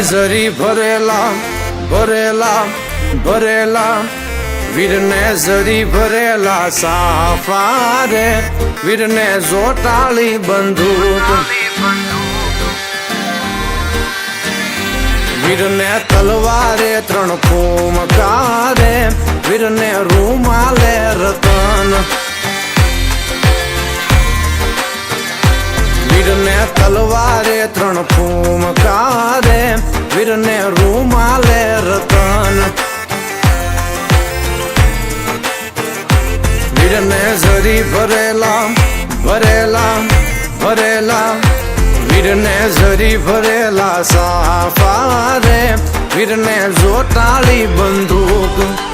જરી ભરેલા ભરેલા ભરેલા વીરને જરી ભરેલા સાફા રે વીરને જોટાળી બંદૂક વીરને તલવારે 3 ફૂમકારે વીરને રૂમાલે રતન વીરને તલવારે 3 ફૂમકારે વીરને રૂમાલે રતન વીરને જરી ભરેલા ભરેલા ભરેલા વીરને જરી ભરેલા સાફા રે વીરને જોટાળી બંદૂક